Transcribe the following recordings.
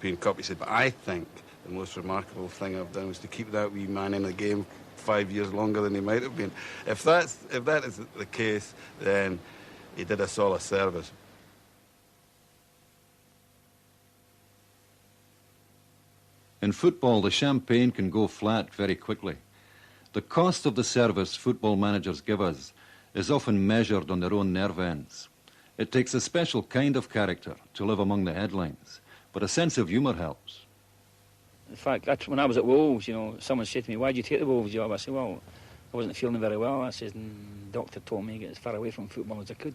European Cup. He said, but I think the most remarkable thing I've done was to keep that wee man in the game 5 years longer than he might have been. If that is the case, then he did us all a service. In football, the champagne can go flat very quickly. The cost of the service football managers give us is often measured on their own nerve ends. It takes a special kind of character to live among the headlines, but a sense of humour helps. In fact, when I was at Wolves, someone said to me, why did you take the Wolves job? I said, well, I wasn't feeling very well. I said, the doctor told me to get as far away from football as I could.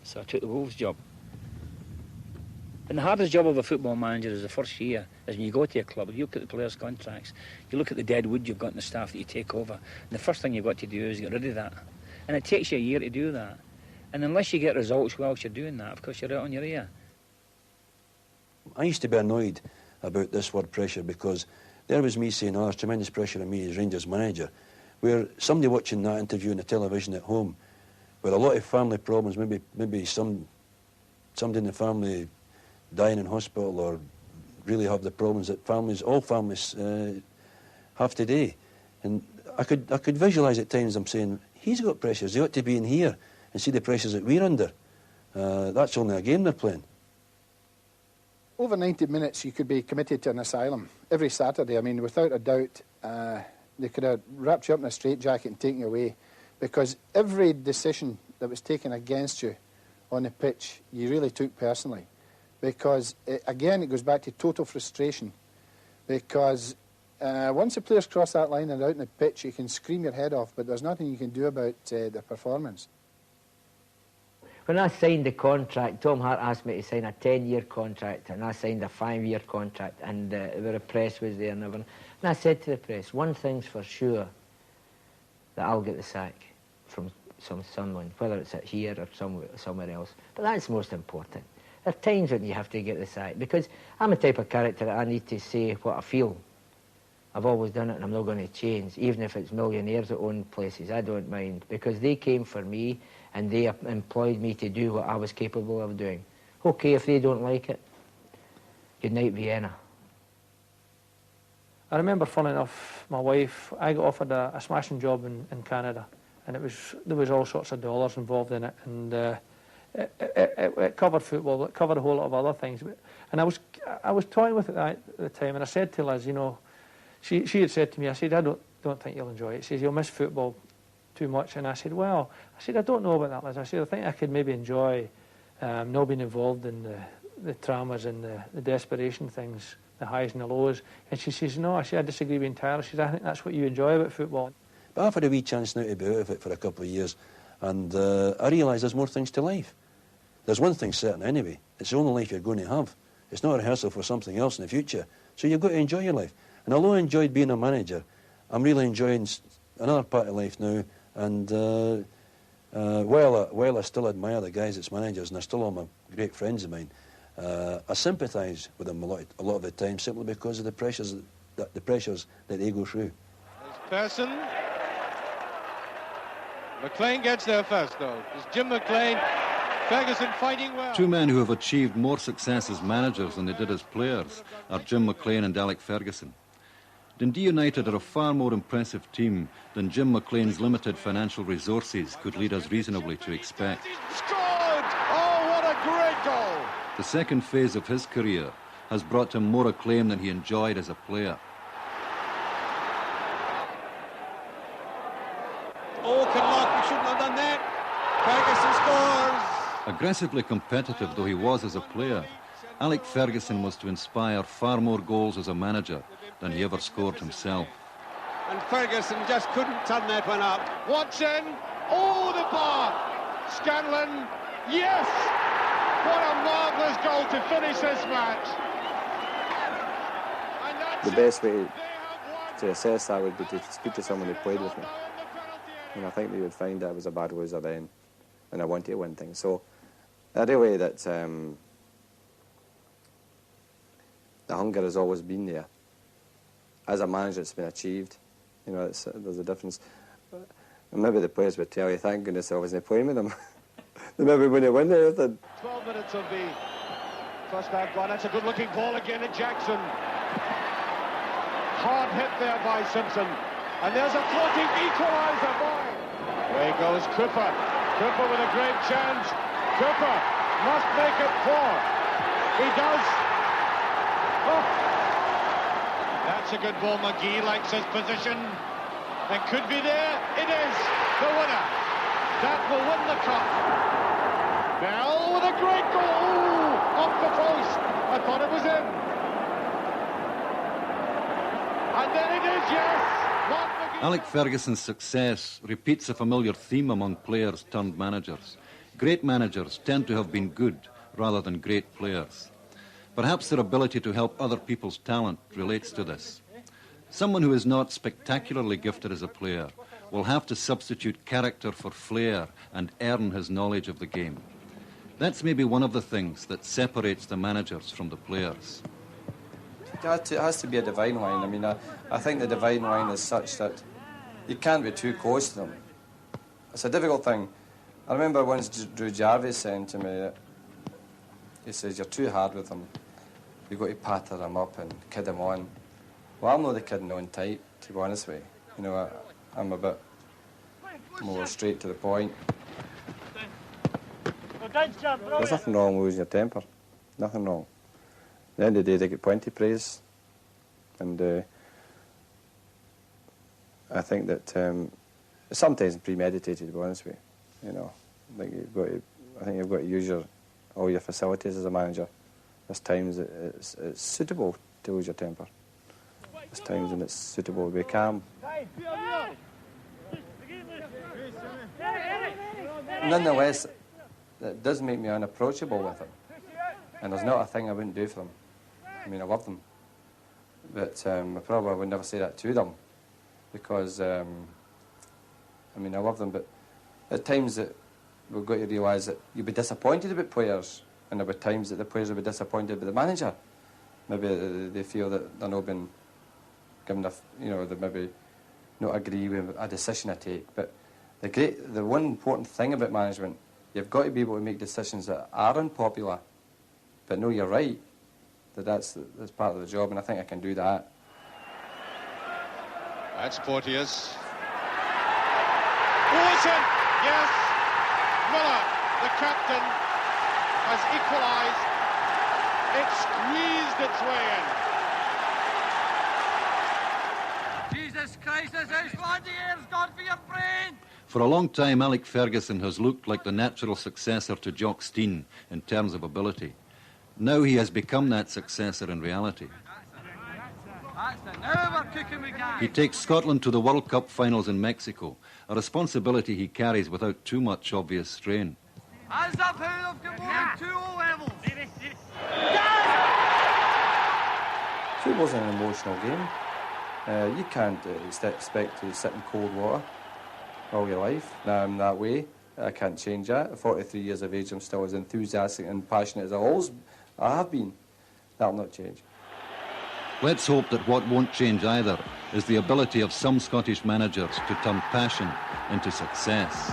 So I took the Wolves job. And the hardest job of a football manager is the first year, is when you go to a club, you look at the players' contracts, you look at the dead wood you've got in the staff that you take over, and the first thing you've got to do is get rid of that. And it takes you a year to do that. And unless you get results whilst you're doing that, of course you're out on your ear. I used to be annoyed about this word pressure, because there was me saying, there's tremendous pressure on me as Rangers manager, where somebody watching that interview on the television at home with a lot of family problems, maybe somebody in the family dying in hospital or really have the problems that all families have today. And I could visualise at times I'm saying, he's got pressures, he ought to be in here and see the pressures that we're under. That's only a game they're playing. Over 90 minutes you could be committed to an asylum every Saturday. I mean, without a doubt, they could have wrapped you up in a straitjacket and taken you away, because every decision that was taken against you on the pitch, you really took personally. Because, again, it goes back to total frustration. Because once the players cross that line and out on the pitch, you can scream your head off, but there's nothing you can do about their performance. When I signed the contract, Tom Hart asked me to sign a 10-year contract, and I signed a 5-year contract, and the press was there and everything. And I said to the press, one thing's for sure, that I'll get the sack from someone, whether it's here or somewhere else. But that's most important. There are times when you have to get the sack, because I'm the type of character that I need to say what I feel. I've always done it, and I'm not going to change, even if it's millionaires that own places. I don't mind, because they came for me, and they employed me to do what I was capable of doing. OK, if they don't like it, good night, Vienna. I remember, funny enough, my wife, I got offered a smashing job in Canada, and there was all sorts of dollars involved in it, and it covered football, it covered a whole lot of other things. And I was toying with it at the time, and I said to Liz, she had said to me, I said, I don't think you'll enjoy it. She says, you'll miss football too much. And I said, well, I don't know about that, Liz. I said, I think I could maybe enjoy not being involved in the traumas and the desperation things, the highs and the lows. And she says, no, I disagree with you entirely. She says, I think that's what you enjoy about football. But I've had a wee chance now to be out of it for a couple of years, and I realise there's more things to life. There's one thing certain anyway, it's the only life you're going to have. It's not a rehearsal for something else in the future. So you've got to enjoy your life. And although I enjoyed being a manager, I'm really enjoying another part of life now. And while I still admire the guys that's managers, and they're still all my great friends of mine, I sympathise with them a lot of the time, simply because of the pressures that they go through. Person. McLean gets there first, though. It's Jim McLean. Ferguson fighting well. Two men who have achieved more success as managers than they did as players are Jim McLean and Alec Ferguson. Dundee United are a far more impressive team than Jim McLean's limited financial resources could lead us reasonably to expect. He's scored! Oh, what a great goal! The second phase of his career has brought him more acclaim than he enjoyed as a player. Oh, Kinloch, we shouldn't have done that. Ferguson scores! Aggressively competitive though he was as a player, Alec Ferguson was to inspire far more goals as a manager than he ever scored himself. And Ferguson just couldn't turn that one up. Watson, oh, the bar! Scanlon, yes! What a marvellous goal to finish this match. The best way to assess that would be to speak to someone who played with me. And I think they would find that I was a bad loser then, and I wanted to win things. So, anyway, that the hunger has always been there. As a manager, it's been achieved. There's a difference. And maybe the players would tell you, thank goodness I wasn't playing with them. They maybe wouldn't win anything. 12 minutes of the First half gone. That's a good-looking ball again at Jackson. Hard hit there by Simpson. And there's a floating equaliser by. Away goes Cooper. Cooper with a great chance. Cooper must make it 4. He does. Oh. That's a good ball. McGee likes his position. And could be there. It is the winner. That will win the cup. Bell with a great goal. Ooh, off the post. I thought it was in. And then it is, yes. Alec Ferguson's success repeats a familiar theme among players turned managers. Great managers tend to have been good rather than great players. Perhaps their ability to help other people's talent relates to this. Someone who is not spectacularly gifted as a player will have to substitute character for flair and earn his knowledge of the game. That's maybe one of the things that separates the managers from the players. It has to be a divine line. I mean, I think the divine line is such that you can't be too close to them. It's a difficult thing. I remember once Drew Jarvis saying to me, he says, you're too hard with them. You've got to patter them up and kid them on. Well, I'm not the kidding on type, to be honest with you. You know, I'm a bit more straight to the point. There's nothing wrong with losing your temper. Nothing wrong. At the end of the day, they get plenty of praise. And I think that it's sometimes premeditated, to be honest with you. You know, I think you've got to use all your facilities as a manager. There's times it's suitable to lose your temper. There's times when it's suitable to be calm. Nonetheless, it does make me unapproachable with them. And there's not a thing I wouldn't do for them. I mean, I love them. But I probably would never say that to them. Because, I mean, I love them, but at times that we've got to realise that you'll be disappointed about players, and there'll be times that the players will be disappointed with the manager. Maybe they feel that they're not being given enough, you know, they maybe not agree with a decision I take. But the one important thing about management, you've got to be able to make decisions that are unpopular, but know you're right, that's part of the job, and I think I can do that. That's Porteous. Wilson, yes. Miller, the captain, has equalised. It squeezed its way in. Jesus Christ, this Iceland here's gone for your brain! For a long time, Alec Ferguson has looked like the natural successor to Jock Stein in terms of ability. Now he has become that successor in reality. He takes Scotland to the World Cup finals in Mexico, a responsibility he carries without too much obvious strain. Hands up, who have come on 2 levels. Football's an emotional game. You can't expect to sit in cold water all your life. Now I'm that way. I can't change that. At 43 years of age, I'm still as enthusiastic and passionate as I have been. That'll not change. Let's hope that what won't change either is the ability of some Scottish managers to turn passion into success.